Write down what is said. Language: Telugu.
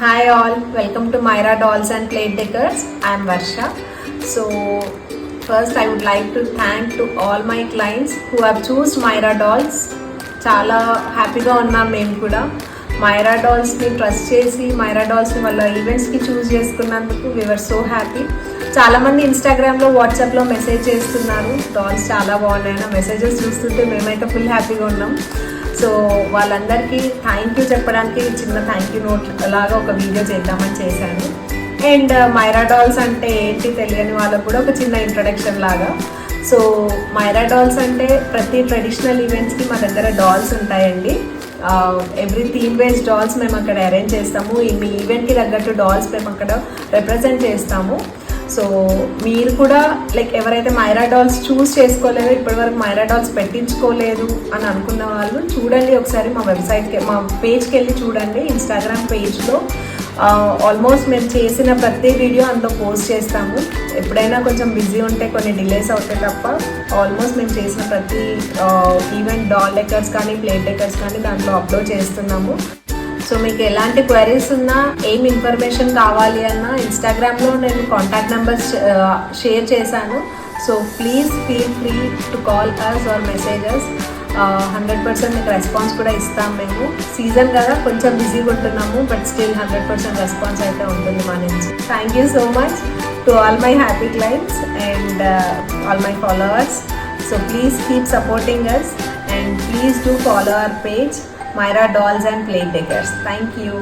Hi all, welcome to Myra Dolls and Plate Decors. I am Varsha. So first I would like to thank to all my clients who have choose Myra Dolls. చాలా హ్యాపీగా ఉన్నాం మేము కూడా మైరా డాల్స్ని ట్రస్ట్ చేసి మైరా డాల్స్ని వాళ్ళ ఈవెంట్స్కి చూస్ చేసుకున్నందుకు వీఆర్ సో హ్యాపీ. చాలామంది ఇన్స్టాగ్రామ్లో వాట్సాప్లో మెసేజ్ చేస్తున్నారు డాల్స్ చాలా బాగున్నాయన్న మెసేజెస్ చూస్తుంటే మేమైతే ఫుల్ హ్యాపీగా ఉన్నాం. సో వాళ్ళందరికీ థ్యాంక్ యూ చెప్పడానికి చిన్న థ్యాంక్ యూ నోట్ లాగా ఒక వీడియో చేద్దామని చేశాను. అండ్ మైరా డాల్స్ అంటే ఏంటి తెలియని వాళ్ళకు కూడా ఒక చిన్న ఇంట్రడక్షన్ లాగా. సో మైరా డాల్స్ అంటే ప్రతి ట్రెడిషనల్ ఈవెంట్స్కి మా దగ్గర డాల్స్ ఉంటాయండి. ఎవ్రీ థీమ్ బేస్డ్ డాల్స్ మేము అక్కడ అరేంజ్ చేస్తాము. మీ ఈవెంట్కి తగ్గట్టు డాల్స్ మేము అక్కడ రిప్రజెంట్ చేస్తాము. సో మీరు కూడా లైక్ ఎవరైతే మైరా డాల్స్ చూస్ చేసుకోలేదో ఇప్పటివరకు మైరా డాల్స్ పెట్టించుకోలేదు అని అనుకున్న వాళ్ళు చూడండి, ఒకసారి మా వెబ్సైట్కి మా పేజ్కి వెళ్ళి చూడండి. ఇన్స్టాగ్రామ్ పేజ్లో ఆల్మోస్ట్ మేము చేసిన ప్రతి వీడియో అందులో పోస్ట్ చేస్తాము. ఎప్పుడైనా కొంచెం బిజీ ఉంటే కొన్ని డిలేస్ అవుతాయి తప్ప ఆల్మోస్ట్ మేము చేసిన ప్రతి ఈవెంట్ డాల్ డెకర్స్ కానీ ప్లేట్ డెకర్స్ కానీ దాంట్లో అప్లోడ్ చేస్తున్నాము. సో మీకు ఎలాంటి క్వైరీస్ ఉన్నా ఏం ఇన్ఫర్మేషన్ కావాలి అన్నా ఇన్స్టాగ్రామ్లో నేను కాంటాక్ట్ నెంబర్స్ షేర్ చేశాను. So please feel free to call us or messages. 100% మీకు రెస్పాన్స్ కూడా ఇస్తాం. మేము సీజన్ కదా కొంచెం బిజీగా ఉంటున్నాము, బట్ స్టిల్ 100% రెస్పాన్స్ అయితే ఉంటుంది మా నుంచి. Thank you so much to all my happy clients and all my followers. So please keep supporting us and please do follow our page Myra Dolls and Plate Decors. Thank you.